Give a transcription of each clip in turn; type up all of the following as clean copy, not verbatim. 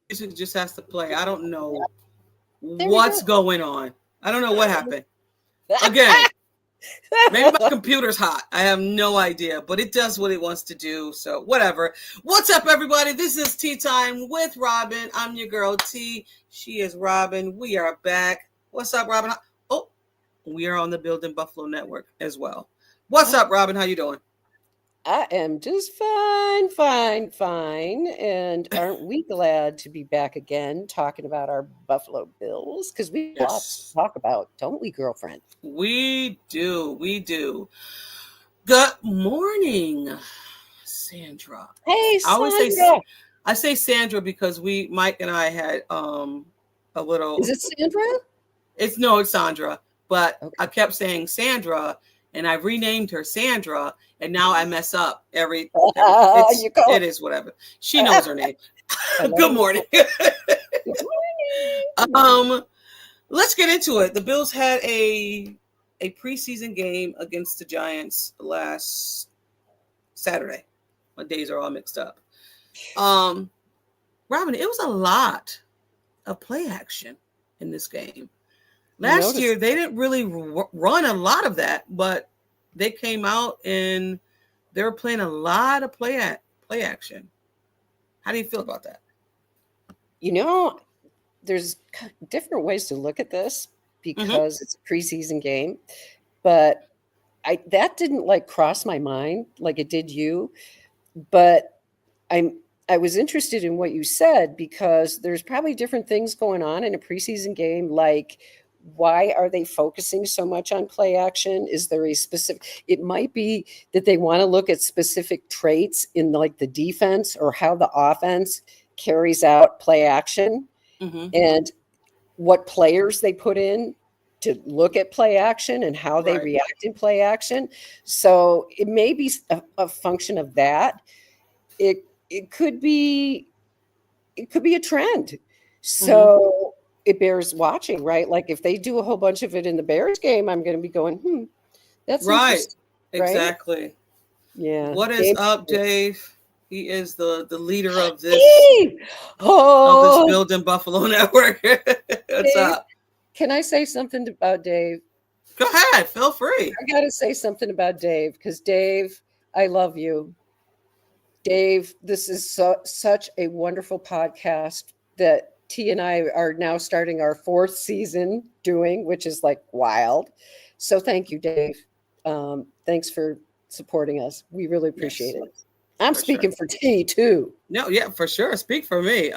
music just has to play. I don't know There we what's go. going on. I don't know what happened. Again, maybe my computer's hot. I have no idea, but it does what it wants to do. So whatever. What's up, everybody? This is Tea Time with Robyn. I'm your girl T. She is Robyn. We are back. What's up, Robyn? Oh, we are on the Building Buffalo Network as well. What's up, Robyn? How you doing? I am just fine, fine, fine. And aren't we glad to be back again talking about our Buffalo Bills? Because we have lots to Yes, talk about, don't we, girlfriend? we do. We do. Good morning, Sandra. Hey, I always say Sandra. I say Sandra because Mike and I had a Is little. it Sandra? It's Sandra, but I Okay. kept saying Sandra, and I renamed her Sandra, and now I mess up You call it is whatever. She knows it. her name. I love Good it. morning. Good morning. Good morning. um, let's get into it. The Bills had a preseason game against the Giants last Saturday. My days are all mixed up. Um, Robyn, it was a lot of play action in this game. You Last year, notice they didn't really run a lot of that, but they came out and they were playing a lot of play action. How do you feel about that? you know, there's different ways to look at this Mm-hmm. because it's a preseason game, but that didn't like cross my mind like it did you. But I'm I was interested in what you said because there's probably different things going on in a preseason game. Like, why are they focusing so much on play action? Is there a specific? It might be that they want to look at specific traits in like the defense or how the offense carries out play action Mm-hmm. and what players they put in to look at play action and how they Right. react in play action. So it may be a function of that. It could be a trend. Mm-hmm. So it bears watching, right? Like if they do a whole bunch of it in the Bears game, I'm going to be going, that's Right. interesting, right? Exactly. Yeah. What is Game up, changer. Dave? He is the leader Dave! of this Oh, Building Buffalo Network. What's Dave. up? Can I say something about Dave? Go ahead. Feel free. I got to say something about Dave because Dave, I love you. Dave, this is such a wonderful podcast that T and I are now starting our fourth season doing, which is like wild. So thank you, Dave. Thanks for supporting us. We really appreciate Yes, it. I'm for sure. speaking for T too. No, yeah, for sure. Speak for me.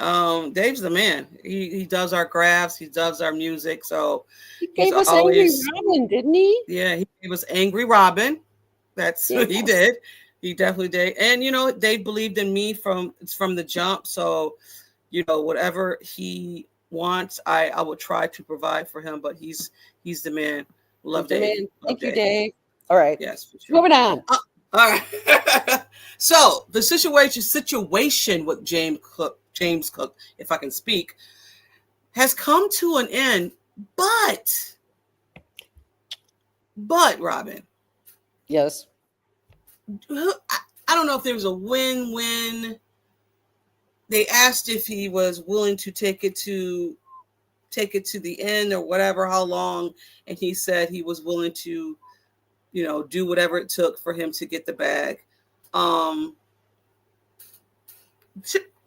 Dave's the man. He does our crafts. He does our music. So He he's gave us Angry always Robin, didn't he? yeah. He was angry Robin. That's Yeah. what he did. He definitely did. And Dave believed in me from the jump. So whatever he wants, I will try to provide for him. But he's the man. Love He's the Dave. man. Love Thank you, Dave. Dave. All right. Yes, for sure. Moving on. All right. So the situation with James Cook, if I can speak, has come to an end. But Robyn, Yes. I don't know if there was a win-win. They asked if he was willing to take it to the end or whatever, how long, and he said he was willing to, do whatever it took for him to get the bag. Um,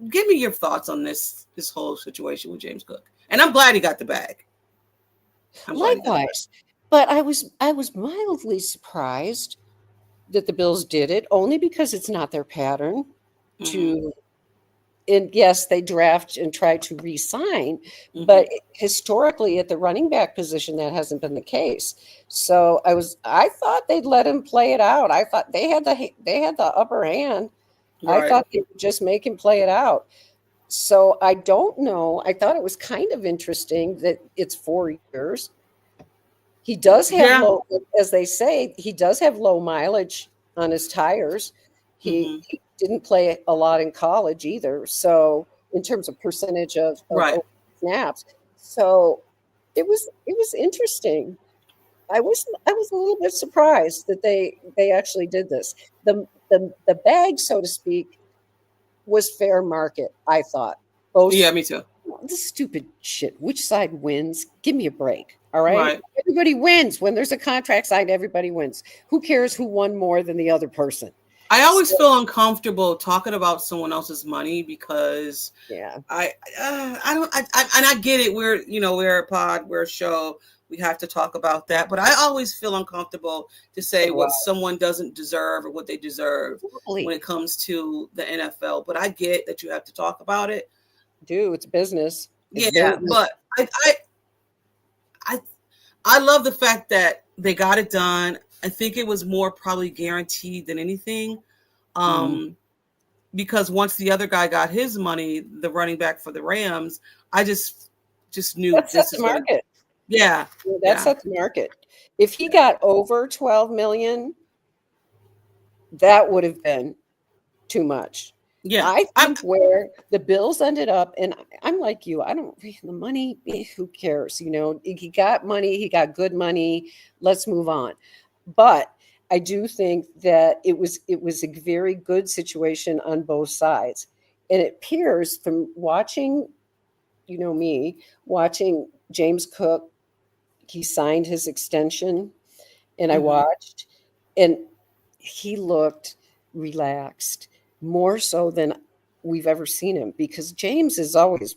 Give me your thoughts on this whole situation with James Cook. And I'm glad he got the bag. I'm glad he got the bag. Likewise. But I was mildly surprised that the Bills did it only because it's not their pattern Mm-hmm. to and yes, they draft and try to re-sign, Mm-hmm. but historically at the running back position that hasn't been the case. So I thought they'd let him play it out. I thought they had the upper hand. I Right. thought they would just make him play it out. So I don't know. I thought it was kind of interesting that it's 4 years. He does have Yeah. low, as they say, he does have low mileage on his tires. He, Mm-hmm. he didn't play a lot in college either. So in terms of percentage Right. of snaps, so it was interesting. I was a little bit surprised that they actually did this. The bag, so to speak, was fair market. I thought. Both Yeah, me too. this stupid shit. Which side wins? Give me a break. All right. Right. Everybody wins. When there's a contract signed, everybody wins. Who cares who won more than the other person? I always So, feel uncomfortable talking about someone else's money because yeah. I don't and I get it. We're a pod, we're a show. We have to talk about that, but I always feel uncomfortable to say So, what someone doesn't deserve or what they deserve totally. when it comes to the NFL. But I get that you have to talk about it. It's business. It's Yeah, business. but I I love the fact that they got it done. I think it was more probably guaranteed than anything. Because once the other guy got his money, the running back for the Rams, I just knew That set this the is going to, market. yeah, That set the market. If he got over 12 million, that would have been too much. yeah. I think where the Bills ended up, and I'm like you, I don't, the money, who cares? He got money, he got good money. Let's move on. But I do think that it was a very good situation on both sides. And it appears from watching, me, watching James Cook, he signed his extension and I watched, and he looked relaxed, more so than we've ever seen him, because James is always,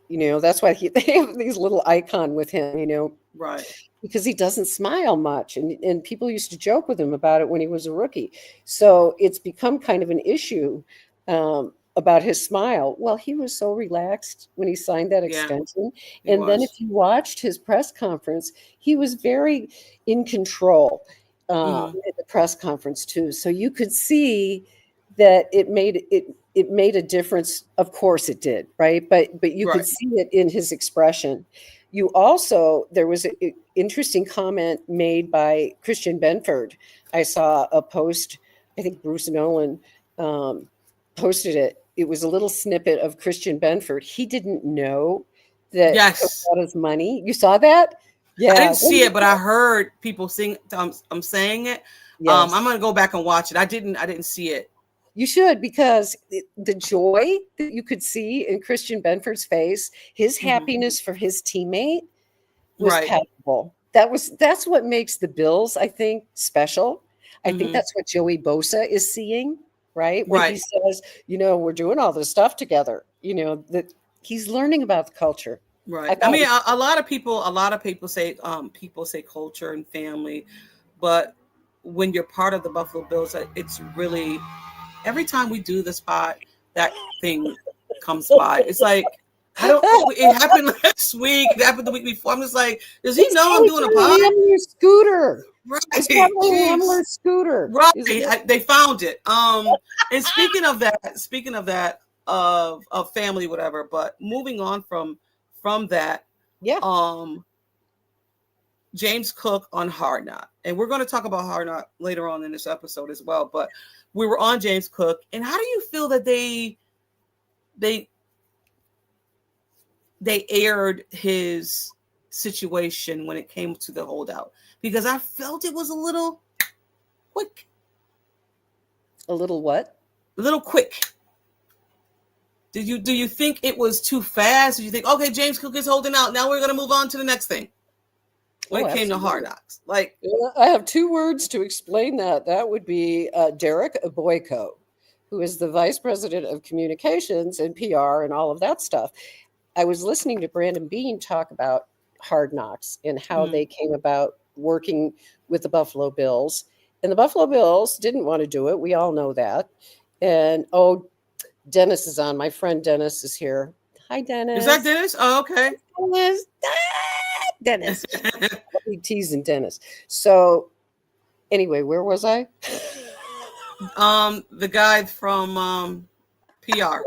that's why they have these little icon with him, Right. because he doesn't smile much. And people used to joke with him about it when he was a rookie. So it's become kind of an issue about his smile. Well, he was so relaxed when he signed that Yeah, extension. he And then if was. you watched his press conference, he was very in control at the press conference too. So you could see that it made a difference. Of course it did, right? But you could Right. see it in his expression. You also, there was an interesting comment made by Christian Benford. I saw a post, I think Bruce Nolan posted it. It was a little snippet of Christian Benford. He didn't know that Cook Yes. got his money. You saw that? I Yeah. didn't see it, but I heard people sing. I'm saying it. I'm Yes. going to go back and watch it. I didn't see it. You should, because the joy that you could see in Christian Benford's face, his happiness for his teammate was Right. palpable. That's what makes the Bills, I think, special. I think that's what Joey Bosa is seeing, right? When he Right. says, we're doing all this stuff together, that he's learning about the culture. I Right. I thought it mean, was a lot of people say culture and family, but when you're part of the Buffalo Bills, it's really, every time we do the spot, that thing comes by. It's like, I don't. It happened last week. It happened the week before. I'm just like, does he It's know I'm probably doing a from a pod? Hamler scooter. Right. It's probably a Jeez. Hamler scooter. Right. Isn't it? They found it. And speaking of that, of family, whatever. But moving on from that, Yeah. James Cook on Hard Knock, and we're going to talk about Hard Knock later on in this episode as well. But we were on James Cook, and how do you feel that they aired his situation when it came to the holdout? Because I felt it was a little quick. A little what? A little quick. Do you think it was too fast? Do you think, okay, James Cook is holding out, now we're going to move on to the next thing? When it came to Hard Knocks, like, I have two words to explain that. That would be Derek Boyko, who is the vice president of communications and PR and all of that stuff. I was listening to Brandon Beane talk about Hard Knocks and how they came about working with the Bills. And the Buffalo Bills didn't want to do it. We all know that. And Dennis is on. My friend Dennis is here. Hi, Dennis. Is that Dennis? Oh, okay. Dennis. Teasing Dennis. So anyway, where was I? The guy from PR.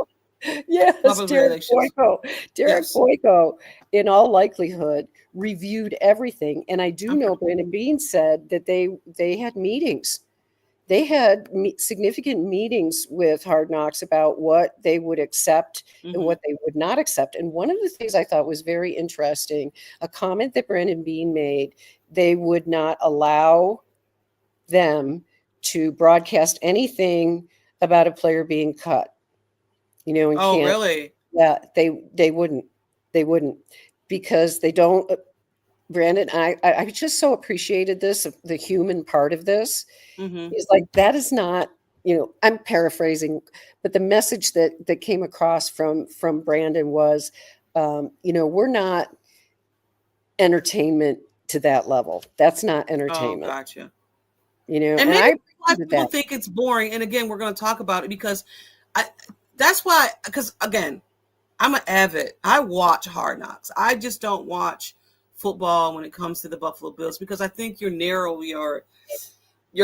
Yes, Public Derek relations. Boyko. Derek Yes. Boyko, in all likelihood, reviewed everything. And I do know Brandon Beane said that they had meetings. They had significant meetings with Hard Knocks about what they would accept and what they would not accept. And one of the things I thought was very interesting, a comment that Brandon Beane made, they would not allow them to broadcast anything about a player being cut. In Oh, camp. really? Yeah, they wouldn't. They wouldn't because they don't. Brandon, I just so appreciated this, the human part of this. Mm-hmm. Is like that is not, I'm paraphrasing, but the message that came across from Brandon was, we're not entertainment to that level. That's not Oh, entertainment, gotcha. And and maybe I why appreciated people that. think it's boring. And again, we're going to talk about it because that's why, because again, I'm an avid. I watch Hard Knocks. I just don't watch football when it comes to the Buffalo Bills because I think you narrow your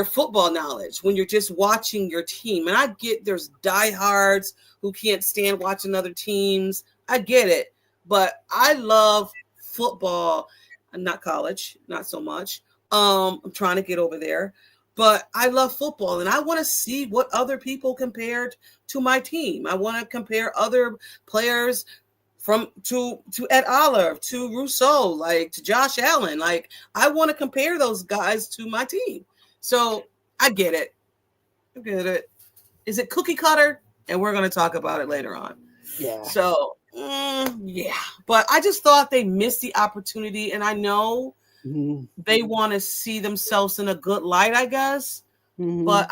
football knowledge when you're just watching your team. And I get there's diehards who can't stand watching other teams. I get it. But I love football, not college, not so much. I'm trying to get over there. But I love football and I want to see what other people compared to my team. I want to compare other players to Ed Olive, to Rousseau, like to Josh Allen. Like I want to compare those guys to my team. So I get it. I get it. Is it cookie cutter? And we're going to talk about it later on. Yeah. So, yeah. But I just thought they missed the opportunity. And I know they want to see themselves in a good light, I guess. But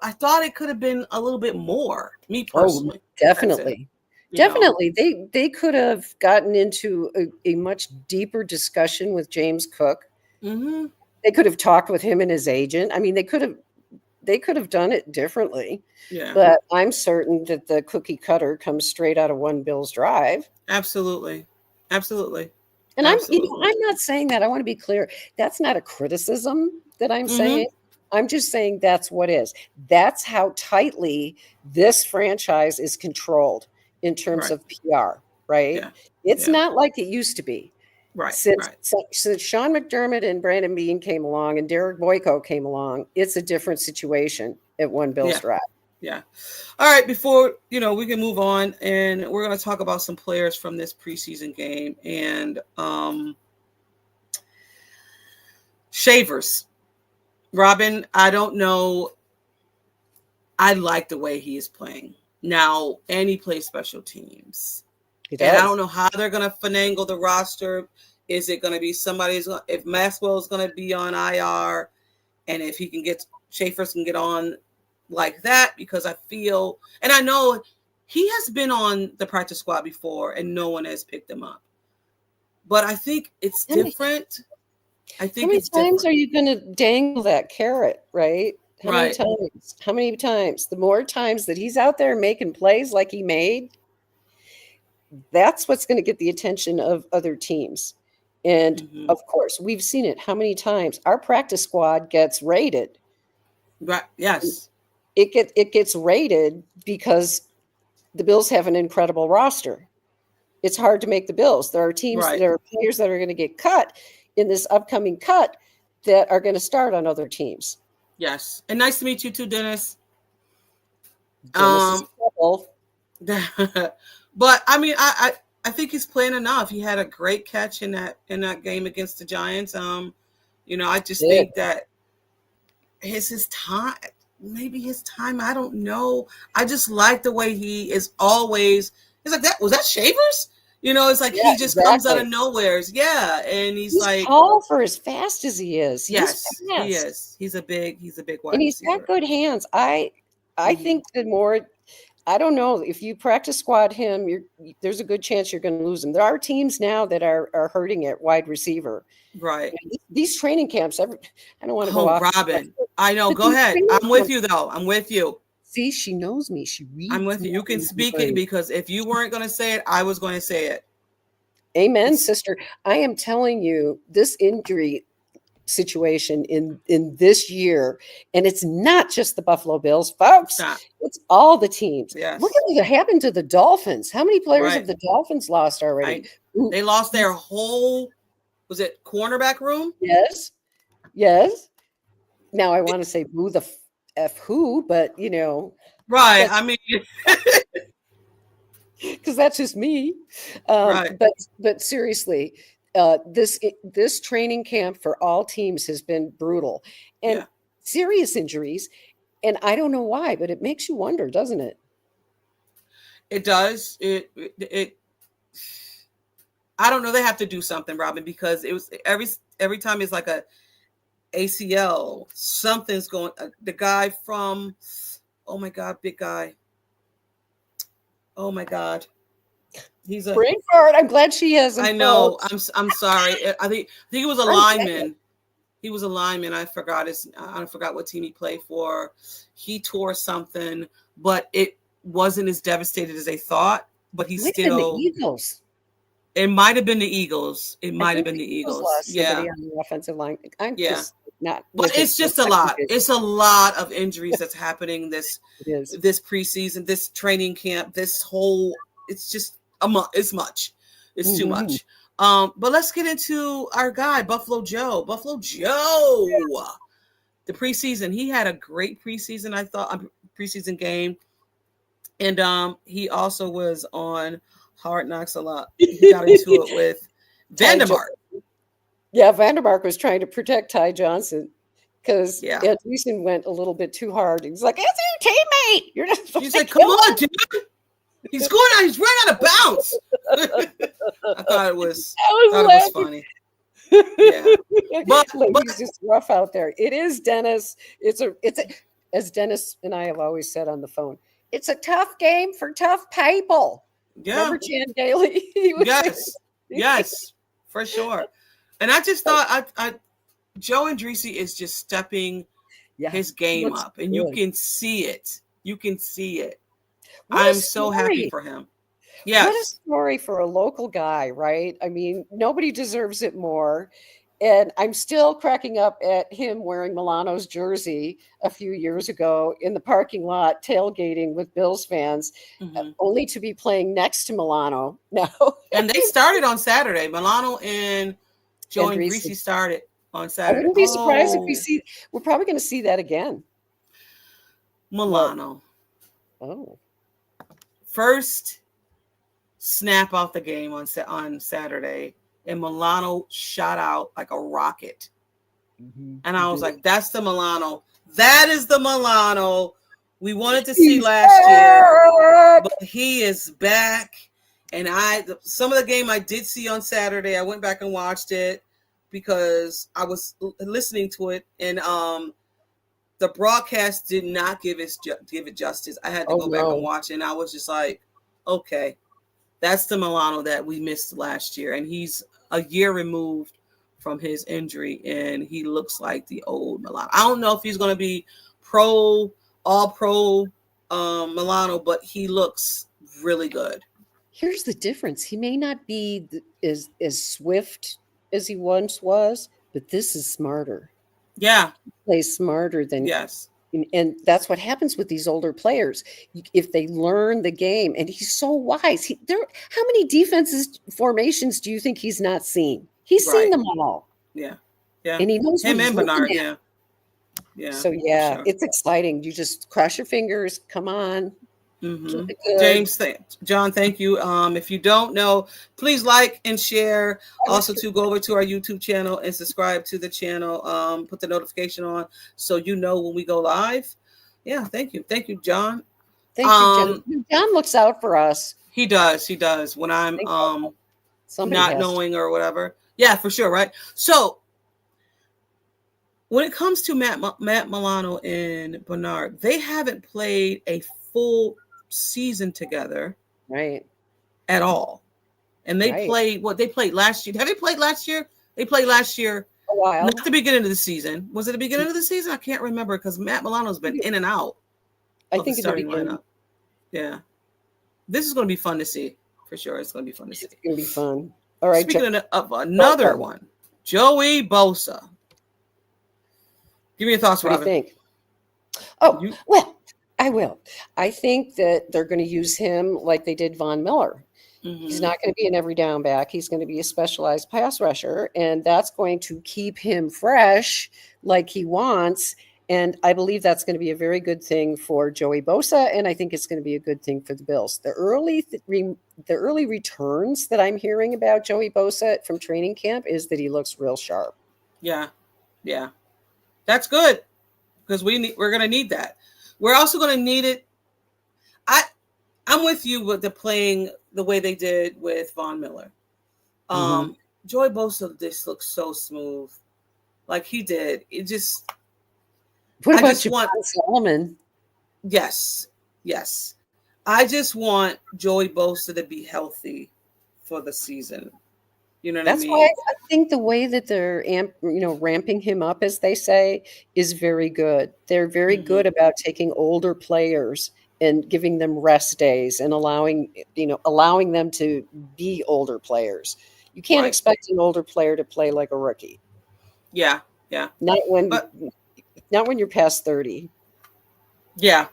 I thought it could have been a little bit more, me personally. Oh, definitely. Definitely. They could have gotten into a much deeper discussion with James Cook. Mm-hmm. They could have talked with him and his agent. I mean, they could have done it differently. Yeah. But I'm certain that the cookie cutter comes straight out of One Bills Drive. Absolutely. Absolutely. And Absolutely. I'm not saying that. I want to be clear. That's not a criticism that I'm saying. I'm just saying that's what is. That's how tightly this franchise is controlled in terms of PR, right? Yeah. It's not like it used to be. Right. Since Sean McDermott and Brandon Beane came along and Derek Boyko came along, it's a different situation at One Bills Drive. Yeah. All right. Before, we can move on and we're going to talk about some players from this preseason game and Shavers. Robyn, I don't know. I like the way he is playing now, and he plays special teams. And I don't know how they're going to finagle the roster. Is it going to be if Maxwell is going to be on IR, and if Schaefer's can get on like that, because I feel, and I know he has been on the practice squad before, and no one has picked him up. But I think it's different. How many times are you going to dangle that carrot, right? How many times? How many times? The more times that he's out there making plays like he made, that's what's going to get the attention of other teams. And of course, we've seen it. How many times our practice squad gets rated? Right. Yes. It gets rated because the Bills have an incredible roster. It's hard to make the Bills. There are teams, there are players that are going to get cut in this upcoming cut that are going to start on other teams. Yes. And nice to meet you too, Dennis. Dennis but I mean, I think he's playing enough. He had a great catch in that game against the Giants. I just think that his time, maybe his time. I don't know. I just like the way he is always. He's like that. Was that Shavers? It's like he just comes out of nowheres. Yeah, and he's like tall for as fast as he is. Yes, he is. He's a big wide and he's receiver. got good hands. I think the more. I don't know if you practice squad him, there's a good chance you're going to lose him. There are teams now that are hurting at wide receiver. Right. These training camps. I don't want to go off. Robyn, I know. Go ahead. I'm with you though. I'm with you. See, she knows me. She reads. I'm with you. You can speak it because if you weren't going to say it, I was going to say it. Amen, sister. I am telling you, this injury situation in this year, and it's not just the Buffalo Bills, folks. It's all the teams. Yes. Look at what happened to the Dolphins. How many players have the Dolphins lost already? They lost their whole, was it cornerback room? Yes. Now I want to say who the F who, but right. I mean, because that's just me. But seriously, this training camp for all teams has been brutal and serious injuries. And I don't know why, but it makes you wonder, doesn't it? It does. It I don't know. They have to do something, Robyn, because it was every time it's like a ACL, something's going. The guy from, oh my God, big guy. Oh my God, he's a brain fart. I'm glad she hasn't. I know. I'm sorry. I think he was a lineman. He was a lineman. I forgot what team he played for. He tore something, but it wasn't as devastated as they thought. But he's still the Eagles. It might have been the Eagles. It might have been the Eagles. Somebody on the offensive line. I'm just not. But it's just a lot. It's a lot of injuries that's happening this preseason, this training camp, this whole. It's just it's much. It's too much. But let's get into our guy, Buffalo Joe. Buffalo Joe. The preseason. He had a great preseason. I thought preseason game, and he also was on Hard Knocks a lot. He got into it with Vandermark. Yeah, Vandermark was trying to protect Ty Johnson because Andreessen went a little bit too hard. He's like, "It's your teammate. You're not." She's like, "Come on, dude. He's going out. He's running out of bounds." I thought it was funny. Yeah, but it's just rough out there. It is, Dennis. It's as Dennis and I have always said on the phone. It's a tough game for tough people. Yeah. Remember Chan Daly? Yes, for sure. And I just thought Joe Andreessen is just stepping his game up, and you can see it. You can see it. I'm so happy for him. Yes. What a story for a local guy, right? I mean, nobody deserves it more. And I'm still cracking up at him wearing Milano's jersey a few years ago in the parking lot, tailgating with Bills fans, only to be playing next to Milano now. And they started on Saturday. Milano and Joe Andreessen started on Saturday. I wouldn't be surprised if we're probably going to see that again. Milano. First snap off the game on Saturday. And Milano shot out like a rocket. And I was like, that's the Milano. That is the Milano we wanted to see last year. But he is back. And some of the game I did see on Saturday, I went back and watched it because I was listening to it. And the broadcast did not give it justice. I had to go back and watch it. And I was just like, okay. That's the Milano that we missed last year. And he's a year removed from his injury, and he looks like the old Milano. I don't know if he's going to be all pro Milano, but he looks really good. Here's the difference. He may not be as swift as he once was, but this is smarter. Yeah. He plays smarter than yes. And that's what happens with these older players. If they learn the game, and he's so wise. How many formations do you think he's not seen? He's seen them all. Yeah. And he knows him and Bernard. Yeah. So it's exciting. You just cross your fingers. Come on. James, John, thank you. If you don't know, please like and share. Also, to go over to our YouTube channel and subscribe to the channel. Put the notification on so you know when we go live. Yeah, thank you, John. Thank you, John. John looks out for us. He does. When I'm not knowing or whatever. Yeah, for sure. Right. So when it comes to Matt Milano and Bernard, they haven't played a full season together, right? At all. And they played last year. Have they played last year? They played last year. A while. Not the beginning of the season. Was it the beginning of the season? I can't remember because Matt Milano's been in and out. I think it's the beginning. Lineup. Yeah. This is going to be fun to see. For sure. It's going to be fun to see. It's going to be fun. All right. Speaking of another one, Joey Bosa. Give me your thoughts, Robyn. What do you think? Well, I will. I think that they're going to use him like they did Von Miller. He's not going to be an every down back. He's going to be a specialized pass rusher, and that's going to keep him fresh like he wants. And I believe that's going to be a very good thing for Joey Bosa, and I think it's going to be a good thing for the Bills. The early returns that I'm hearing about Joey Bosa from training camp is that he looks real sharp. Yeah. That's good because we're going to need that. We're also going to need it. I'm I'm with you with the playing the way they did with Von Miller. Joey Bosa just looks so smooth, like he did. It just. What I about just Japan want. Solomon? Yes. I just want Joey Bosa to be healthy for the season. You know what That's I why mean? I think the way that they're ramping him up, as they say, is very good. They're very good about taking older players and giving them rest days and allowing them to be older players. You can't Right. expect an older player to play like a rookie. Yeah. Not when But you're past 30. yeah.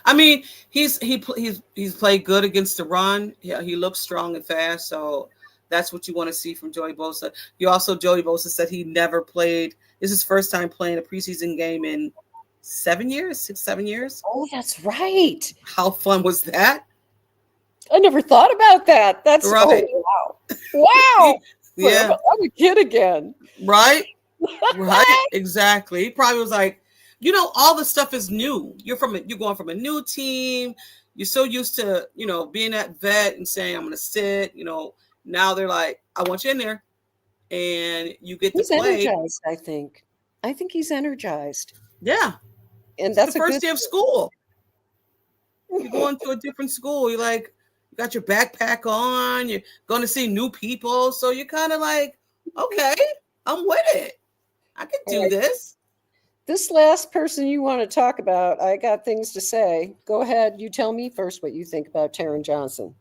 I mean, he's played good against the run. Yeah, he looks strong and fast. So that's what you want to see from Joey Bosa. Joey Bosa said he never played. This is his first time playing a preseason game in 7 years, 7 years. Oh, that's right. How fun was that? I never thought about that. That's right. Oh, wow. Yeah. I'm a kid again. Right. Exactly. He probably was like, all the stuff is new. You're going from a new team. You're so used to, being that vet and saying, I'm going to sit, now they're like, I want you in there and you get to play. He's energized, I think. I think he's energized. Yeah. And that's the first day of school. You're going to a different school. You're like, you got your backpack on. You're going to see new people. So you're kind of like, okay, I'm with it. I can do this. This last person you want to talk about, I got things to say. Go ahead. You tell me first what you think about Taron Johnson.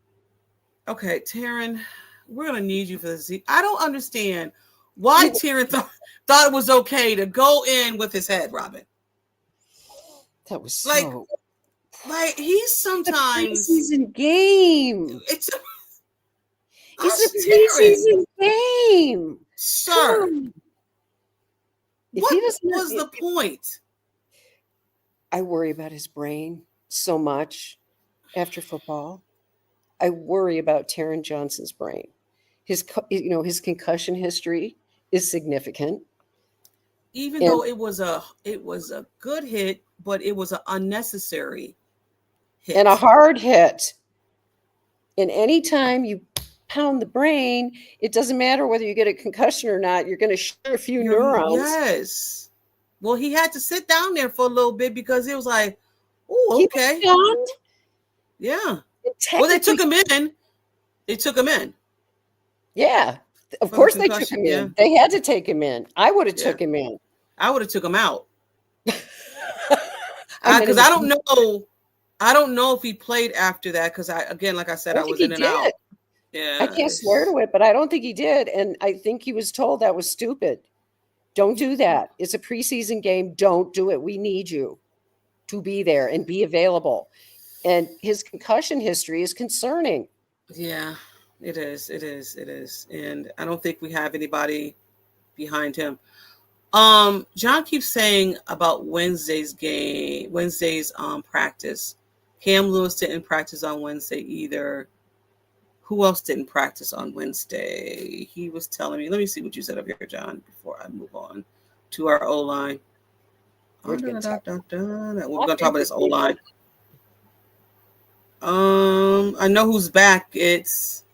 Okay, Taron, we're going to need you for this. I don't understand why Taron thought it was okay to go in with his head, Robyn. That was so... Like he's sometimes... Preseason game. It's a preseason game. Sir. What was the point? I worry about his brain so much after football. I worry about Taron Johnson's brain. His concussion history is significant. Even though it was a good hit, but it was an unnecessary hit. And a hard hit. And anytime you pound the brain, it doesn't matter whether you get a concussion or not, you're going to share a few neurons. Yes. Well, he had to sit down there for a little bit because it was like, oh, okay. Yeah. Well, they took him in. Yeah. Of course they took him in. Yeah. They had to take him in. I would have took him in. I would have took him out. Because I don't know. I don't know if he played after that because like I said, I was in and out. Yeah, I can't swear to it, but I don't think he did. And I think he was told that was stupid. Don't do that. It's a preseason game. Don't do it. We need you to be there and be available. And his concussion history is concerning. Yeah, it is. And I don't think we have anybody behind him. John keeps saying about Wednesday's practice. Cam Lewis didn't practice on Wednesday either. Who else didn't practice on Wednesday? He was telling me. Let me see what you said up here, John, before I move on to our O-line. We're going to talk about this O-line. I know who's back. It's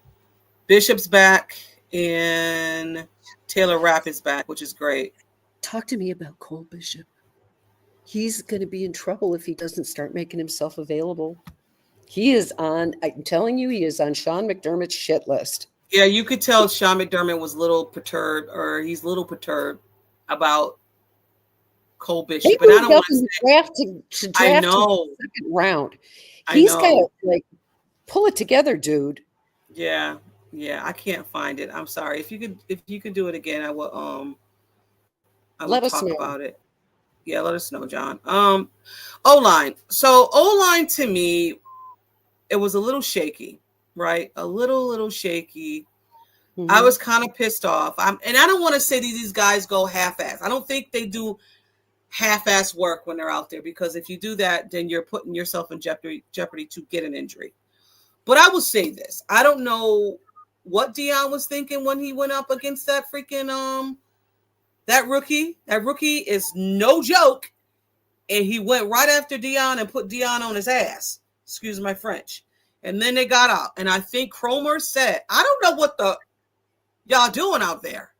Bishop's back and Taylor Rapp is back, which is great. Talk to me about Cole Bishop. He's going to be in trouble if he doesn't start making himself available. I'm telling you, he is on Sean McDermott's shit list. Yeah, you could tell Sean McDermott was he's a little perturbed about Cole Bishop. But I don't want to draft in the second round. He's got to pull it together, dude. Yeah, I can't find it. I'm sorry. If you could do it again, I will let us talk know about it. Yeah, let us know, John. O-line. So O-line to me, it was a little shaky, right? A little shaky. Mm-hmm. I was kind of pissed off. And I don't want to say these guys go half-ass. I don't think they do half-ass work when they're out there because if you do that, then you're putting yourself in jeopardy to get an injury. But I will say this. I don't know what Deion was thinking when he went up against that freaking that rookie. That rookie is no joke. And he went right after Deion and put Deion on his ass. Excuse my French. And then they got out. And I think Cromer said, I don't know what the y'all doing out there.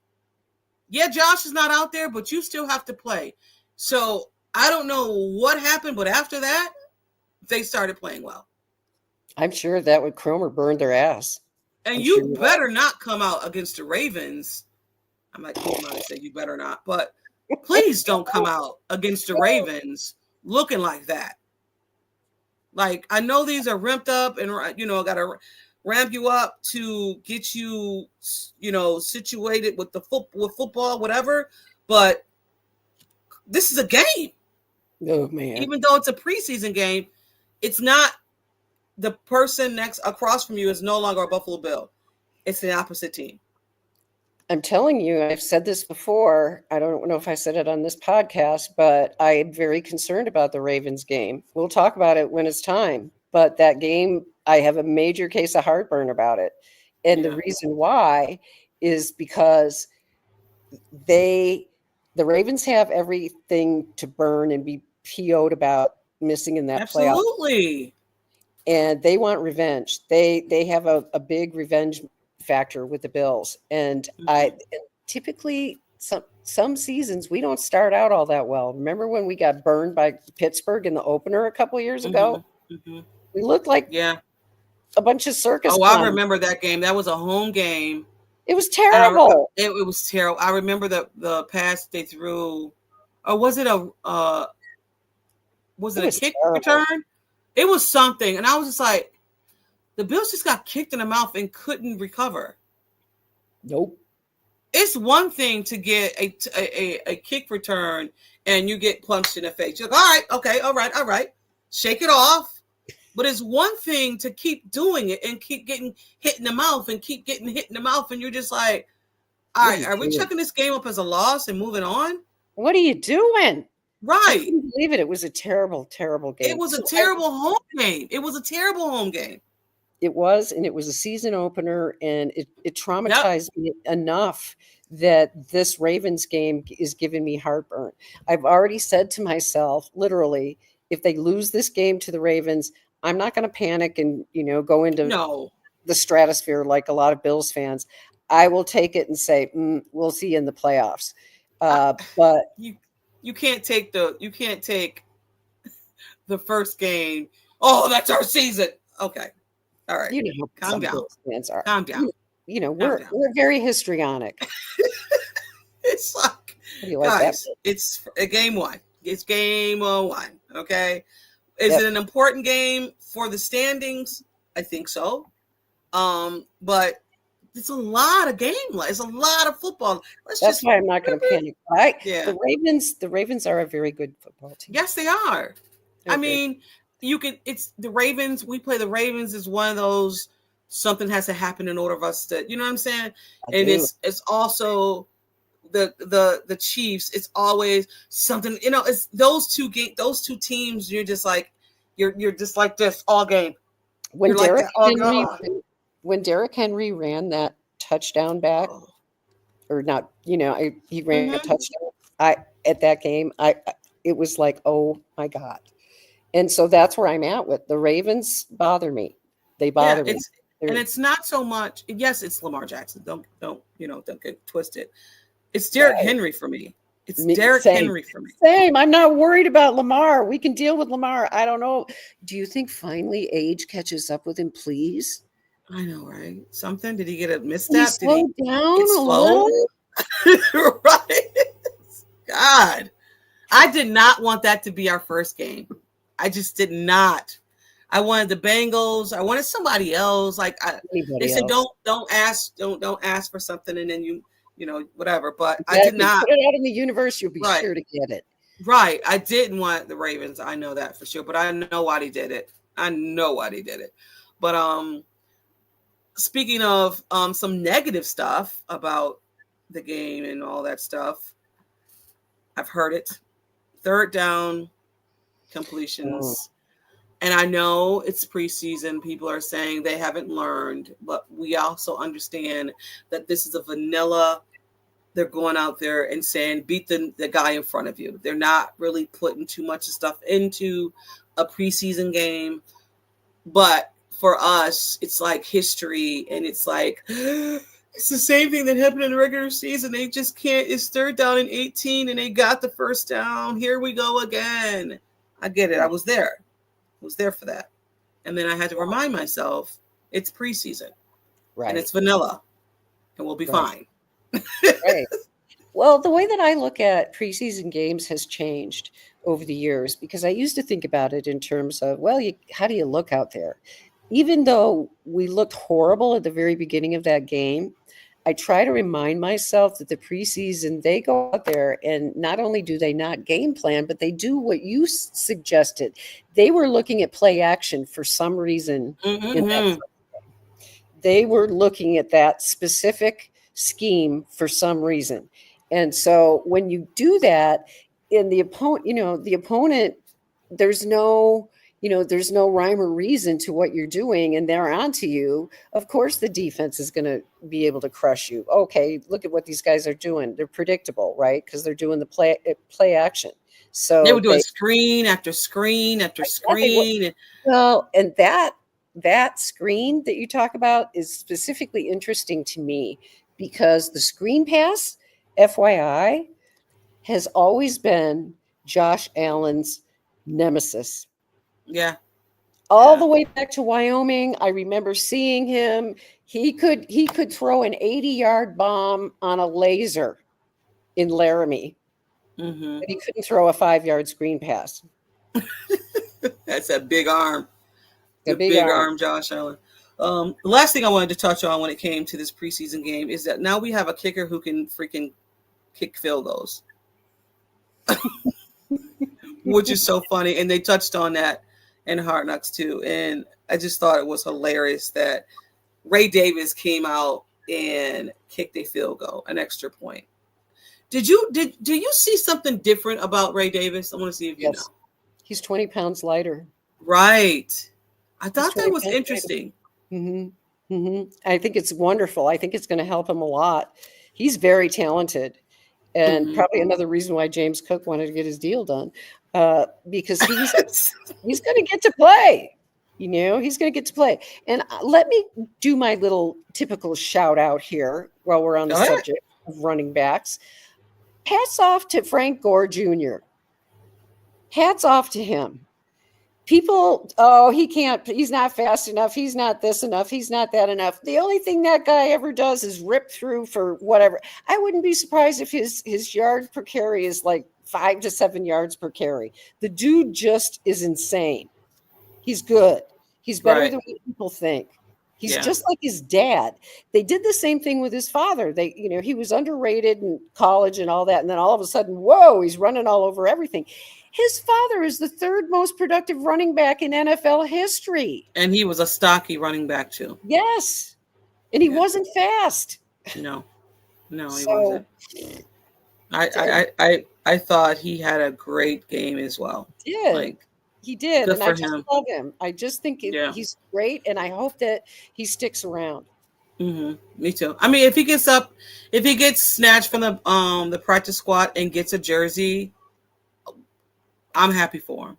Yeah, Josh is not out there, but you still have to play. So I don't know what happened, but after that, they started playing well. I'm sure that would Cromer burned their ass. And you better not come out against the Ravens. I might say you better not, but please don't come out against the Ravens looking like that. Like, I know these are ramped up and, got to ramp you up to get you, situated with with football, whatever. But this is a game. Oh, man. Even though it's a preseason game, it's not the person across from you is no longer a Buffalo Bill. It's the opposite team. I'm telling you, I've said this before. I don't know if I said it on this podcast, but I'm very concerned about the Ravens game. We'll talk about it when it's time. But that game, I have a major case of heartburn about it. And the reason why is because the Ravens have everything to burn and be PO'd about missing in that playoff. Absolutely. And they want revenge. They have a big revenge factor with the Bills. And typically some seasons we don't start out all that well. Remember when we got burned by Pittsburgh in the opener a couple of years ago? Mm-hmm. We looked like a bunch of circus clowns. I remember that game. That was a home game. It was terrible. It was terrible. I remember the pass they threw, or was it a kick return? It was something, and I was just like, the Bills just got kicked in the mouth and couldn't recover. Nope. It's one thing to get a kick return and you get punched in the face. You're like, all right, okay, all right. Shake it off. But it's one thing to keep doing it and keep getting hit in the mouth and keep getting hit in the mouth. And you're just like, all right, are we chucking this game up as a loss and moving on? What are you doing? Right. I couldn't believe it. It was a terrible, terrible game. It was a terrible home game. It was a terrible home game. It was, and it was a season opener, and it traumatized me enough that this Ravens game is giving me heartburn. I've already said to myself, literally, if they lose this game to the Ravens, I'm not going to panic and, go into the stratosphere like a lot of Bills fans. I will take it and say, we'll see you in the playoffs. But you can't take the first game. Oh, that's our season. Okay. All right. Calm down. Fans are. Calm down. We're very histrionic. It's like, guys, it's a game one. It's game one. Okay. Is it an important game for the standings? I think so. But it's a lot of game. It's a lot of football. That's why I'm not going to panic. Right? Yeah. The Ravens are a very good football team. Yes, they are. I mean, it's the Ravens. We play the Ravens is one of those, something has to happen in order of us to, you know what I'm saying? It's also the Chiefs. It's always something, it's those two teams. You're just like, you're just like this all game. When Derrick Henry ran that touchdown back, or not, he ran a touchdown. At that game, it was like, oh my God. And so that's where I'm at with the Ravens. Bother me. They bother me. And it's not so much. Yes, it's Lamar Jackson. Don't get twisted. It's Derrick Henry for me. It's Derrick Henry for me. Same. I'm not worried about Lamar. We can deal with Lamar. I don't know. Do you think finally age catches up with him, please? I know, right? Something? Did he get a misstep? Did he slow down a little? Right. God. I did not want that to be our first game. I just did not. I wanted the Bengals. I wanted somebody else. Like they said, don't ask for something, and then you whatever. But exactly. I did not put it out in the universe. You'll be sure to get it. Right. I didn't want the Ravens. I know that for sure. But I know why he did it. But speaking of some negative stuff about the game and all that stuff, I've heard it. Third down completions. And I know it's preseason. People are saying they haven't learned, but we also understand that this is a vanilla. They're going out there and saying, beat the guy in front of you. They're not really putting too much stuff into a preseason game. But for us, it's like history, and it's like it's the same thing that happened in the regular season. They just can't. It's 3rd down and 18, and they got the 1st down. Here we go again. I get it. I was there. I was there for that. And then I had to remind myself it's preseason, and it's vanilla, and we'll be fine. Right. Well, the way that I look at preseason games has changed over the years, because I used to think about it in terms of, well, how do you look out there? Even though we looked horrible at the very beginning of that game, I try to remind myself that the preseason, they go out there and not only do they not game plan, but they do what you suggested. They were looking at play action for some reason. They were looking at that specific scheme for some reason. And so when you do that, in the opponent, there's no rhyme or reason to what you're doing, and they're onto you. Of course, the defense is going to be able to crush you. Okay, look at what these guys are doing. They're predictable, right? Because they're doing the play action. So they were doing screen after screen after screen. Well, and that screen that you talk about is specifically interesting to me, because the screen pass, FYI, has always been Josh Allen's nemesis. Yeah. All the way back to Wyoming, I remember seeing him. He could throw an 80-yard bomb on a laser in Laramie, but he couldn't throw a 5-yard screen pass. That's a big arm. A big arm, Josh Allen. The last thing I wanted to touch on when it came to this preseason game is that now we have a kicker who can freaking kick field goals, which is so funny. And they touched on that in Hard Knocks too. And I just thought it was hilarious that Ray Davis came out and kicked a field goal, an extra point. Do you see something different about Ray Davis? I want to see if you know. He's 20 pounds lighter. Right. I thought that was interesting. I think it's wonderful. I think it's going to help him a lot. He's very talented, and probably another reason why James Cook wanted to get his deal done, because he's going to get to play. He's going to get to play. And let me do my little typical shout out here while we're on the subject of running backs. Hats off to Frank Gore Jr. Hats off to him. People, he's not fast enough. He's not this enough. He's not that enough. The only thing that guy ever does is rip through for whatever. I wouldn't be surprised if his yard per carry is like 5 to 7 yards per carry. The dude just is insane. He's good. He's better than what people think. He's just like his dad. They did the same thing with his father. He was underrated in college and all that. And then all of a sudden, whoa, he's running all over everything. His father is the 3rd most productive running back in NFL history. And he was a stocky running back too. Yes. And he wasn't fast. No, he wasn't. I thought he had a great game as well. He did. And I just love him. I just think he's great. And I hope that he sticks around. Me too. I mean, if he gets snatched from the practice squad and gets a jersey, I'm happy for him.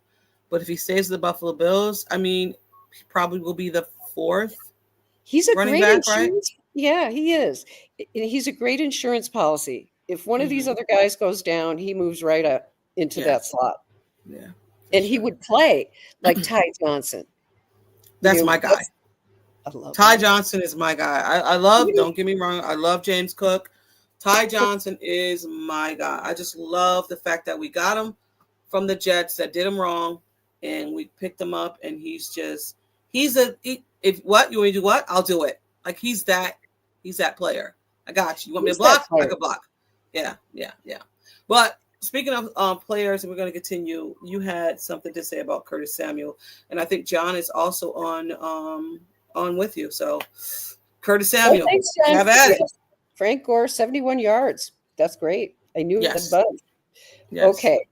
But if he stays with the Buffalo Bills, I mean, he probably will be the 4th. He's a running great back, right? Yeah, he is. He's a great insurance policy. If one of these other guys goes down, he moves right up into that slot. Yeah. And he would play like Ty Johnson. That's my guy. I love Ty Johnson is my guy. I love, don't get me wrong, I love James Cook. Ty Johnson is my guy. I just love the fact that we got him from the Jets that did him wrong, and we picked him up, and if what you want me to do, what I'll do it. Like he's that player. I got you. You want me to block? I can block. Yeah. But speaking of players, and we're going to continue. You had something to say about Curtis Samuel, and I think John is also on with you. So Curtis Samuel, thanks, John. Have at it. Frank Gore, 71 yards. That's great. I knew it was above. Yes. Okay.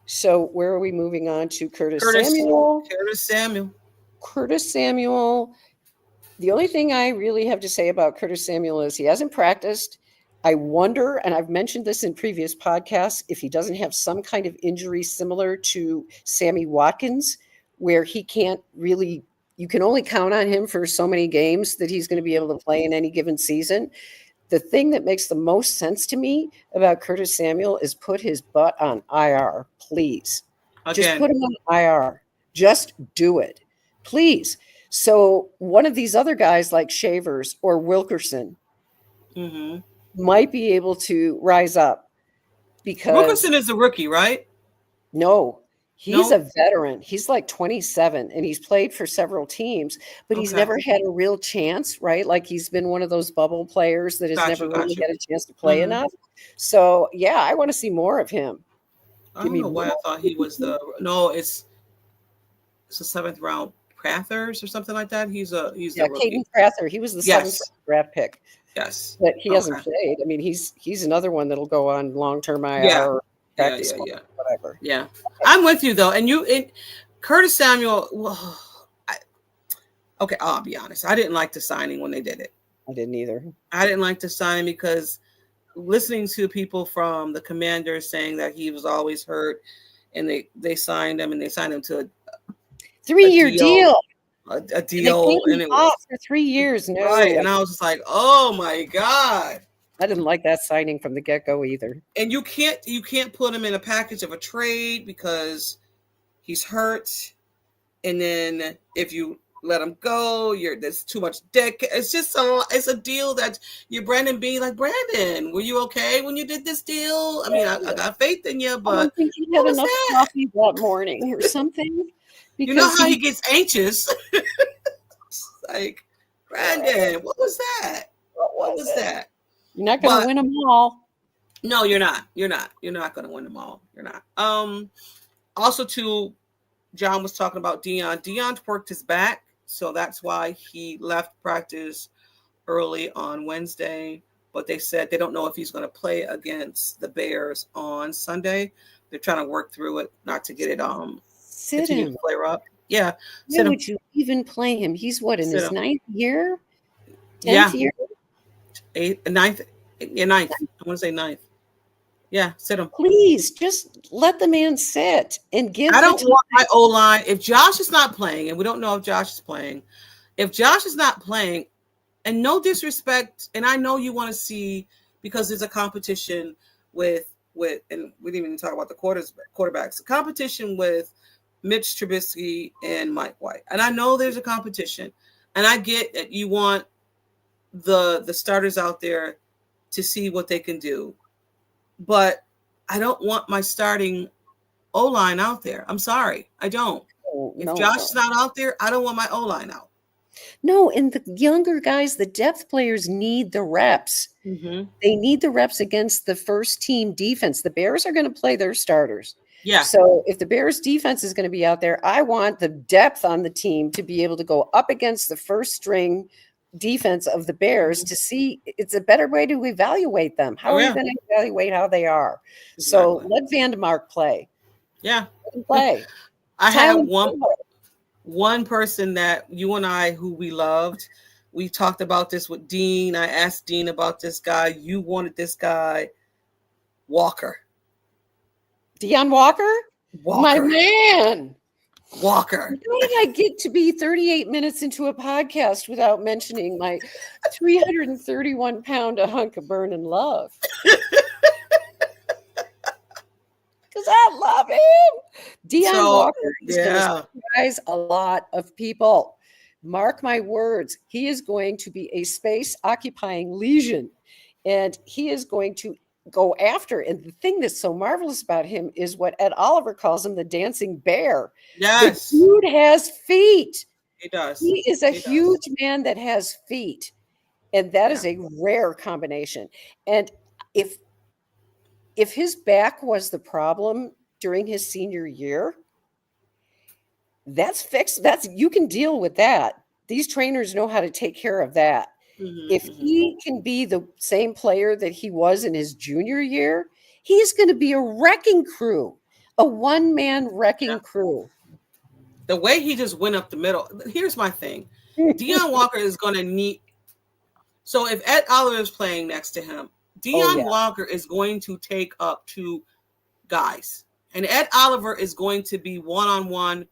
So where are we moving on to? Curtis Samuel. The only thing I really have to say about Curtis Samuel is he hasn't practiced. I wonder, and I've mentioned this in previous podcasts, if he doesn't have some kind of injury similar to Sammy Watkins, where he can't really you can only count on him for so many games that he's going to be able to play in any given season. The thing that makes the most sense to me about Curtis Samuel is put his butt on IR, please. Just Again. put him on IR. Just do it, please. So one of these other guys like Shavers or Wilkerson might be able to rise up, because Wilkerson is a rookie, right? No, he's a veteran. He's like 27 and he's played for several teams, but he's never had a real chance, right? Like he's been one of those bubble players that has never really had a chance to play enough. So yeah, I want to see more of him. I don't know why I thought he was it's a 7th round Prathers or something like that. He's a rookie. Caden Prather. He was the 7th draft pick. Yes, but he hasn't played. I mean, he's another one that'll go on long-term IR. Or practice whatever. Yeah, I'm with you though. And Curtis Samuel. Well, I'll be honest. I didn't like the signing when they did it. I didn't either. I didn't like the signing because listening to people from the Commanders saying that he was always hurt, and they signed him, and they signed him to a 3-year deal. A deal, and it was for 3 years. No, right? And I was just like, oh my God. I didn't like that signing from the get-go either. And you can't put him in a package of a trade because he's hurt. And then if you let him go, there's too much debt. It's just it's a deal that you're Brandon being like, Brandon, were you okay when you did this deal? I mean, I got faith in you, but I don't think he had enough coffee that morning or something. You know how he gets anxious. Like, Brandon, what was that? What was that? You're not going to win them all. No, you're not. You're not going to win them all. You're not. Also, too, John was talking about Dion. Dion worked his back, so that's why he left practice early on Wednesday. But they said they don't know if he's going to play against the Bears on Sunday. They're trying to work through it, not to get it sit him flare up. Yeah. Why would you even play him? He's what, in his 9th year? 10th year? 9th. Yeah, 9th. I want to say 9th. Yeah, sit him. Please just let the man sit and give. I don't want my O-line. If Josh is not playing, and we don't know if Josh is playing, if Josh is not playing, and no disrespect, and I know you want to see, because there's a competition with, and we didn't even talk about the quarterbacks, a competition with Mitch Trubisky and Mike White. And I know there's a competition, and I get that you want the starters out there to see what they can do. But I don't want my starting O-line out there. I'm sorry. I don't. If Josh is not out there, I don't want my O-line out. No, and the younger guys, the depth players need the reps. Mm-hmm. They need the reps against the first team defense. The Bears are going to play their starters. Yeah. So if the Bears defense is going to be out there, I want the depth on the team to be able to go up against the first string defense of the Bears to see. It's a better way to evaluate them. How are you going to evaluate how they are? Exactly. So let Vandemark play. Yeah. Play. I have one person that you and I, who we loved. We talked about this with Dean. I asked Dean about this guy. You wanted this guy, Walker. Deion Walker? My man. Walker. How did I get to be 38 minutes into a podcast without mentioning my 331-pound hunk of burning love? Because I love him. Deion Walker is going to surprise a lot of people. Mark my words. He is going to be a space-occupying legion, and he is going to go after. And the thing that's so marvelous about him is what Ed Oliver calls him, the dancing bear. Yes. The dude has feet. He does. He is a huge man that has feet. And that is a rare combination. And if his back was the problem during his senior year, that's fixed. You can deal with that. These trainers know how to take care of that. Mm-hmm, if he can be the same player that he was in his junior year, he's going to be a wrecking crew, a one-man wrecking crew. The way he just went up the middle. Here's my thing. Deion Walker is going to need. So if Ed Oliver is playing next to him, Deion Walker is going to take up 2 guys. And Ed Oliver is going to be one-on-one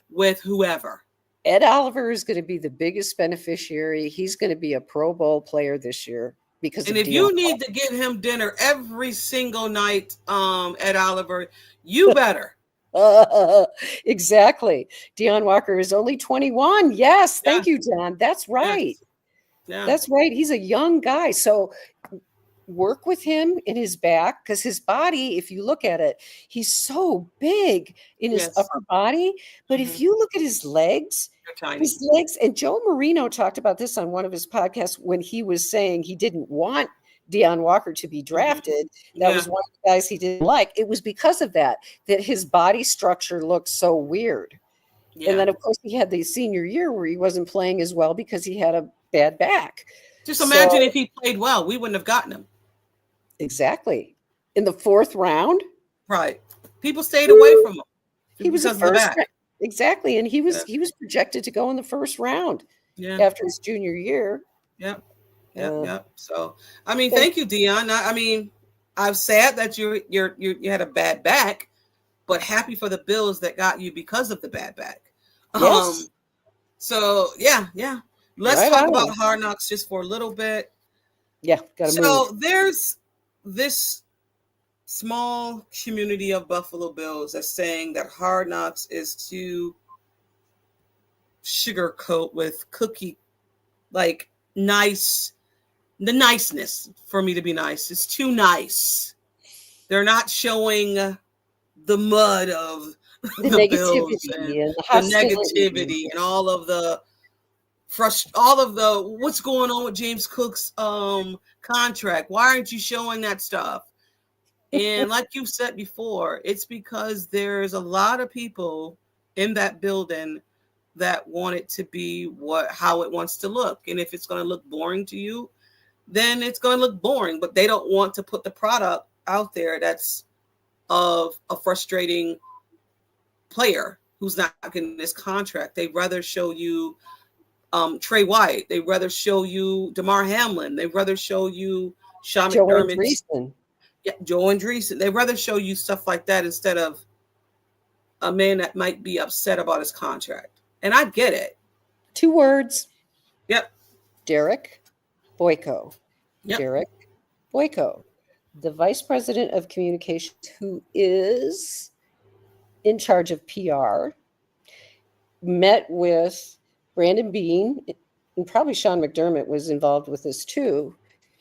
with whoever. Ed Oliver is going to be the biggest beneficiary. He's going to be a Pro Bowl player this year because And of if you need to get him dinner every single night, Ed Oliver, you better. Exactly. Deion Walker is only 21. Yes, thank you, John. That's right. Yes. Yeah. That's right. He's a young guy. So work with him in his back, because his body, if you look at it, he's so big in his Yes. upper body. But if you look at his legs, They're tiny. and Joe Marino talked about this on one of his podcasts when he was saying he didn't want Deion Walker to be drafted. That was one of the guys he didn't like. It was because of that his body structure looked so weird. Yeah. And then, of course, he had the senior year where he wasn't playing as well because he had a bad back. Just imagine if he played well, we wouldn't have gotten him. Exactly. In the 4th round. Right. People stayed away from him. He was the first. Exactly. And he was projected to go in the 1st round after his junior year. Yep. So, I mean, thank you, Deion. I mean, I'm sad that you had a bad back, but happy for the Bills that got you because of the bad back. Yes. So yeah. Let's talk about Hard Knocks just for a little bit. Yeah. So there's this small community of Buffalo Bills that's saying that Hard Knocks is too sugarcoat with cookie, like the niceness for me to be nice. It's too nice. They're not showing the mud of the Bills and the negativity and all of the what's going on with James Cook's contract. Why aren't you showing that stuff? And like you said before, it's because there's a lot of people in that building that want it to be how it wants to look. And if it's going to look boring to you, then it's going to look boring. But they don't want to put the product out there that's of a frustrating player who's not getting this contract. They'd rather show you Trey White. They'd rather show you DeMar Hamlin. They'd rather show you Sean McDermott. Yeah, Joe Andreessen. They'd rather show you stuff like that instead of a man that might be upset about his contract. And I get it. 2 words. Yep. Derek Boyko. Yep. Derek Boyko, the vice president of communications, who is in charge of PR, met with Brandon Beane, and probably Sean McDermott was involved with this too,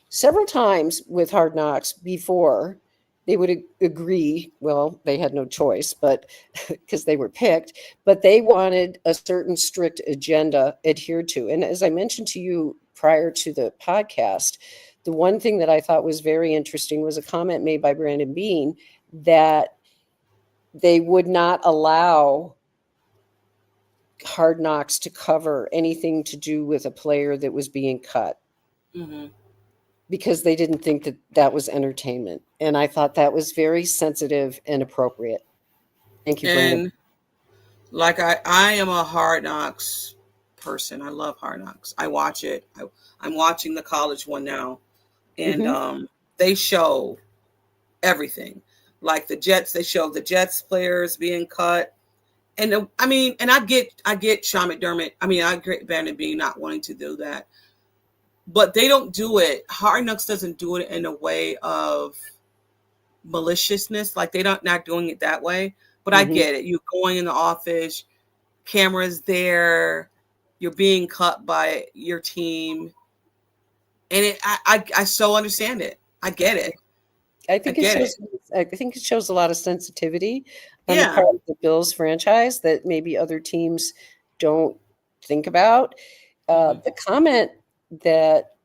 several times with Hard Knocks before they would agree. Well, they had no choice, but because they were picked, but they wanted a certain strict agenda adhered to. And as I mentioned to you prior to the podcast, the one thing that I thought was very interesting was a comment made by Brandon Beane that they would not allow Hard Knocks to cover anything to do with a player that was being cut. Mm-hmm. Because they didn't think that was entertainment. And I thought that was very sensitive and appropriate. Thank you, Brandon. And like I am a Hard Knocks person. I love Hard Knocks. I watch it. I'm watching the college one now. And they show everything. Like the Jets, they show the Jets players being cut. And I get Sean McDermott. I get Brandon Beane not wanting to do that. But they don't do it. Hard Knocks doesn't do it in a way of maliciousness. Like they're not doing it that way. But I get it. You're going in the office, cameras there, you're being cut by your team. And I so understand it. I get it. I think it shows a lot of sensitivity on the part of the Bills franchise that maybe other teams don't think about. The comment that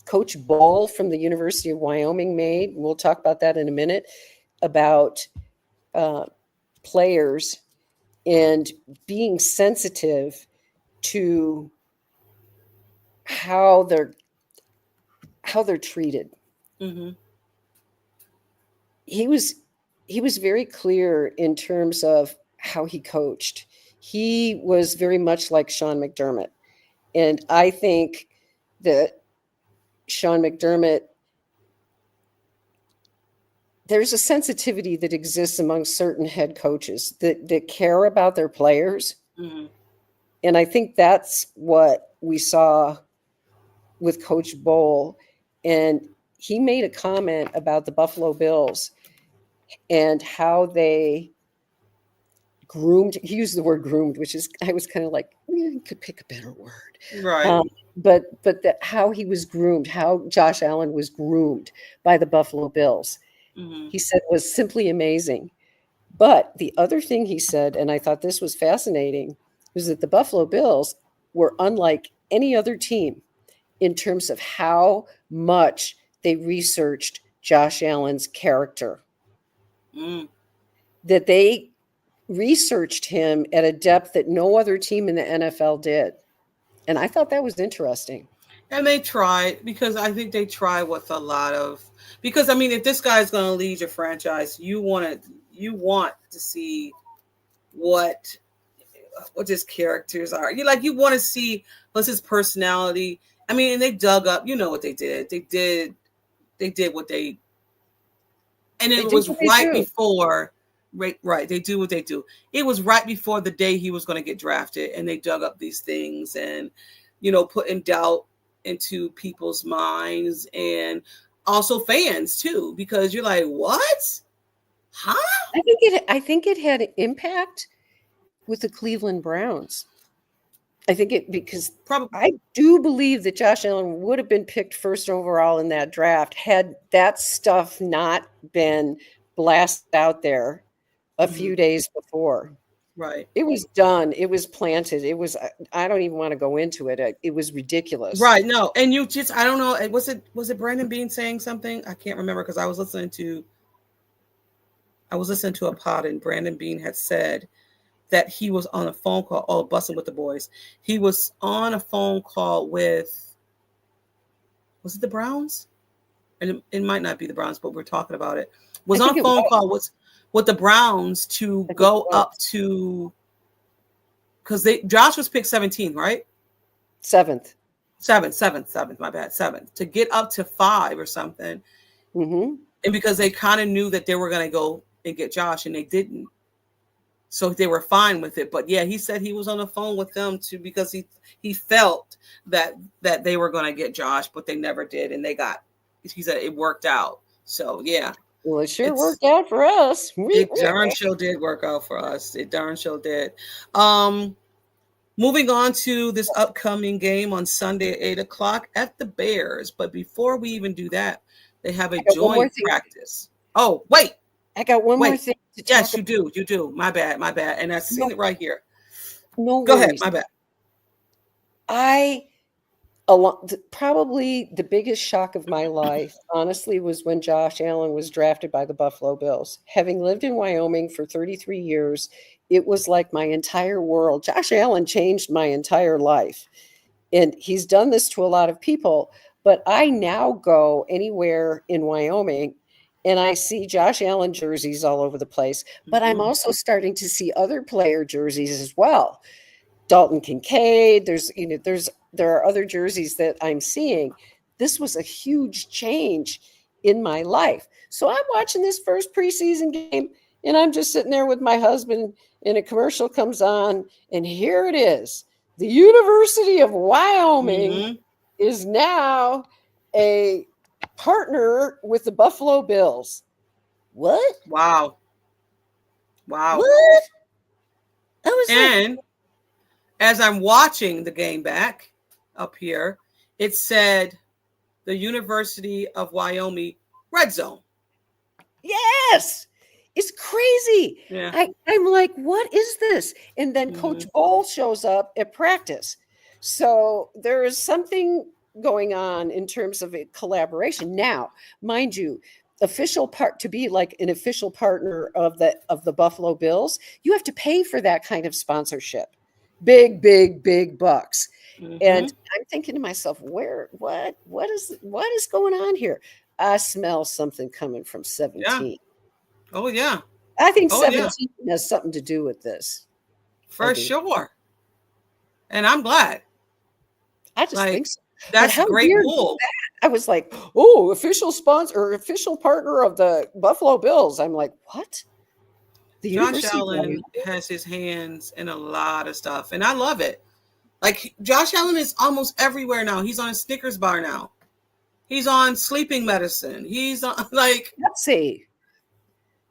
Coach Bull from the University of Wyoming made, we'll talk about that in a minute, about players and being sensitive to how they're treated. Mm-hmm. He was very clear in terms of how he coached. He was very much like Sean McDermott. And I think that Sean McDermott, there's a sensitivity that exists among certain head coaches that care about their players. Mm-hmm. And I think that's what we saw with Coach Bowl. And he made a comment about the Buffalo Bills and how they groomed. He used the word groomed, which is, I was kind of like, you could pick a better word. Right. But that how he was groomed, how Josh Allen was groomed by the Buffalo Bills, he said was simply amazing. But the other thing he said, and I thought this was fascinating, was that the Buffalo Bills were unlike any other team in terms of how much they researched Josh Allen's character. That they researched him at a depth that no other team in the NFL did. And I thought that was interesting. And they tried, because I think they try with a lot of, because I mean, if this guy is going to lead your franchise, you want to see what his characters are. You want to see what's his personality. I mean, and they dug up, what they did. They did what they, and it was right before, right. They do what they do. It was right before the day he was going to get drafted, and they dug up these things and, putting doubt into people's minds and also fans too, because you're like, what? Huh? I think it had an impact with the Cleveland Browns. I think because I do believe that Josh Allen would have been picked first overall in that draft had that stuff not been blasted out there a few days before. Right. It was done. It was planted. It was, I don't even want to go into it. It was ridiculous. Right. No. And I don't know. Was it Brandon Beane saying something? I can't remember, because I was listening to a pod, and Brandon Beane had said that he was on a phone call, Busting with the Boys. He was on a phone call with, was it the Browns? And it might not be the Browns, but we're talking about it. Was on a phone call with the Browns to go up to, because Josh was picked 17th, right? Seventh, my bad, 7th, to get up to 5 or something. And because they kind of knew that they were going to go and get Josh, and they didn't. So they were fine with it. But yeah, he said he was on the phone with them too, because he felt that they were going to get Josh, but they never did. And he said it worked out. So yeah. Well, it sure worked out for us. It darn sure did work out for us. It darn sure did. Moving on to this upcoming game on Sunday at 8:00 at the Bears. But before we even do that, they have a joint practice. Oh, wait. I got one more thing to talk about. Yes, you do. You do. My bad. And I've seen it right here. No Go ahead. My bad. Probably the biggest shock of my life, honestly, was when Josh Allen was drafted by the Buffalo Bills. Having lived in Wyoming for 33 years, it was like my entire world. Josh Allen changed my entire life. And he's done this to a lot of people. But I now go anywhere in Wyoming and I see Josh Allen jerseys all over the place. But I'm also starting to see other player jerseys as well. Dalton Kincaid, there are other jerseys that I'm seeing. This was a huge change in my life. So I'm watching this first preseason game, and I'm just sitting there with my husband, and a commercial comes on, and here it is. The University of Wyoming is now a partner with the Buffalo Bills. What? Wow. What? As I'm watching the game back up here, it said the University of Wyoming Red Zone. Yes. It's crazy. Yeah. I'm like, what is this? And then Coach Bowl shows up at practice. So there is something going on in terms of a collaboration. Now, mind you, to be like an official partner of the Buffalo Bills, you have to pay for that kind of sponsorship. Big bucks. And I'm thinking to myself, what is going on here? I smell something coming from 17. Yeah. Oh yeah. I think 17 has something to do with this. For sure. And I'm glad. I just think so. That's a great move. I was like, oh, official sponsor or official partner of the Buffalo Bills. I'm like, what? Josh Allen has his hands in a lot of stuff, and I love it. Like Josh Allen is almost everywhere now. He's on a Snickers bar now. He's on sleeping medicine. He's on like Pepsi.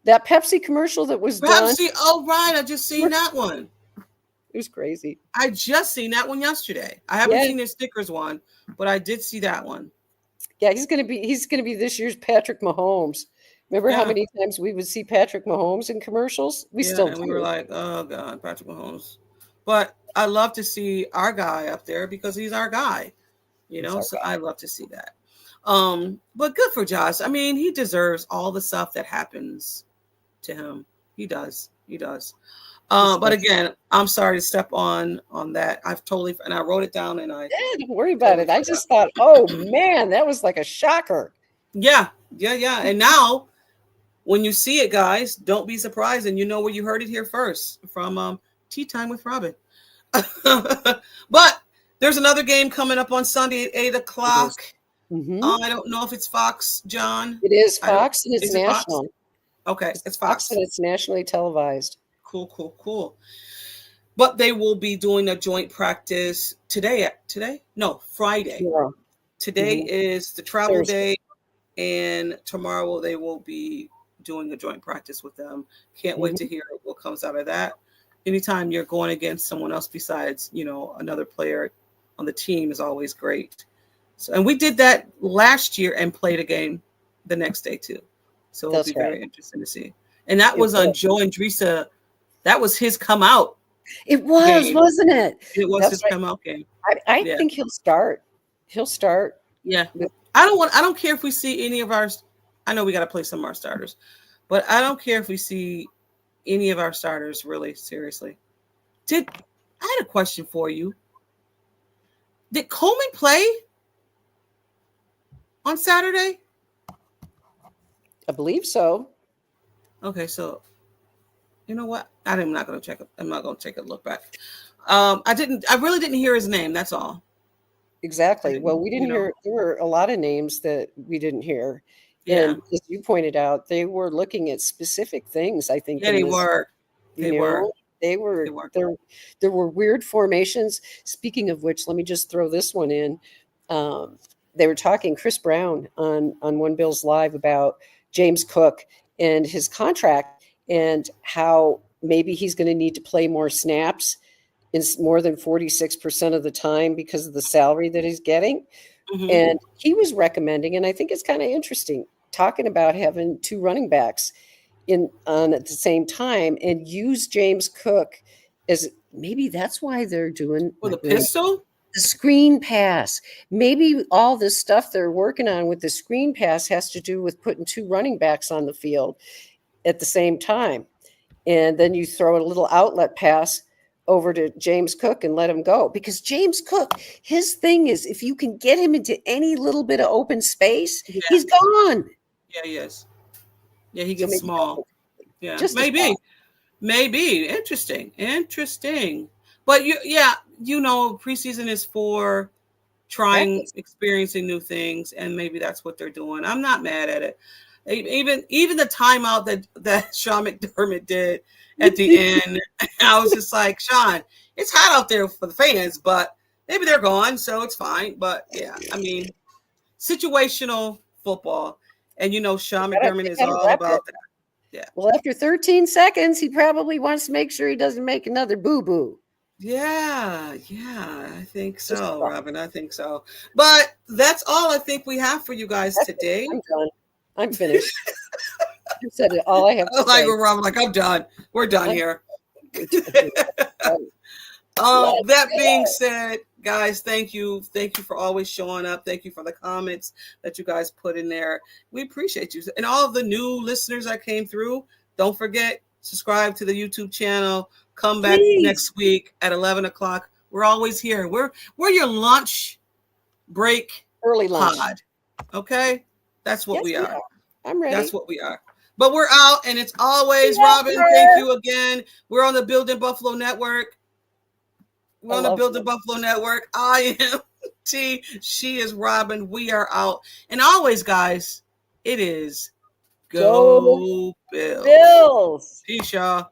That Pepsi commercial that was done. Pepsi. Oh right, I just seen that one. It was crazy. I just seen that one yesterday. I haven't seen the Snickers one, but I did see that one. Yeah, he's gonna be this year's Patrick Mahomes. Remember how many times we would see Patrick Mahomes in commercials? We were like, oh God, Patrick Mahomes. But I love to see our guy up there because he's our guy. You know, so I love to see that. But good for Josh. I mean, he deserves all the stuff that happens to him. He does. But again, I'm sorry to step on that. And I wrote it down and don't worry about it. I just thought, oh man, that was like a shocker. Yeah. And now when you see it, guys, don't be surprised. And you know where you heard it here first from Tea Time with Robyn. But there's another game coming up on Sunday at 8 o'clock. Mm-hmm. I don't know if it's Fox, John. It is Fox and it's national. Okay, it's Fox and it's nationally televised. Cool. But they will be doing a joint practice today. No, Friday. Yeah. Today is the travel Thursday. Day, and tomorrow they will be doing a joint practice with them. Can't wait to hear what comes out of that. Anytime you're going against someone else besides, another player on the team is always great. So, and we did that last year and played a game the next day too. So it'll be very interesting to see. And that was on Joe Andresa. That was his come out. It was, game. Wasn't it? It was his come out game. I think he'll start. Yeah. I don't care if we see any of our. I know we got to play some of our starters, but I don't care if we see any of our starters really seriously. I had a question for you. Did Coleman play on Saturday? I believe so. Okay, so you know what? I'm not going to check it. I'm not going to take a look back. I really didn't hear his name. That's all. Exactly. Well, we didn't hear. There were a lot of names that we didn't hear. Yeah. And as you pointed out, they were looking at specific things. I think. Yeah, they were. They were. There were weird formations. Speaking of which, let me just throw this one in. They were talking Chris Brown on One Bills Live about James Cook and his contract and how maybe he's going to need to play more snaps in more than 46% of the time because of the salary that he's getting. Mm-hmm. And he was recommending, and I think it's kind of interesting, talking about having two running backs on at the same time and use James Cook as maybe that's why they're doing with a pistol. The screen pass. Maybe all this stuff they're working on with the screen pass has to do with putting two running backs on the field at the same time. And then you throw a little outlet pass over to James Cook and let him go. Because James Cook, his thing is if you can get him into any little bit of open space, he's gone. Yeah, he is. Yeah, he gets small. Yeah, maybe. Interesting. But preseason is for experiencing new things, and maybe that's what they're doing. I'm not mad at it. Even the timeout that Sean McDermott did at the end, I was just like, Sean, it's hot out there for the fans, but maybe they're gone, so it's fine. But yeah, I mean, situational football, and Sean McDermott is all about that. Yeah. Well, after 13 seconds, he probably wants to make sure he doesn't make another boo-boo. Yeah, I think so, Robyn. I think so. But that's all I think we have for you guys today. I'm done. I'm finished. I said it all I have to say. Robyn, I'm done. We're done here. That being said, guys, thank you. Thank you for always showing up. Thank you for the comments that you guys put in there. We appreciate you. And all of the new listeners that came through, don't forget, subscribe to the YouTube channel. Come back next week at 11 o'clock. We're always here. We're your lunch break early lunch pod. Okay? That's what we are. I'm ready. That's what we are. But we're out, and it's always Robyn. Thank you again. We're on the Building Buffalo Network. We're on the Building Buffalo Network. I am T. She is Robyn. We are out. And always, guys, it is Go Bills. Bills. Peace, y'all.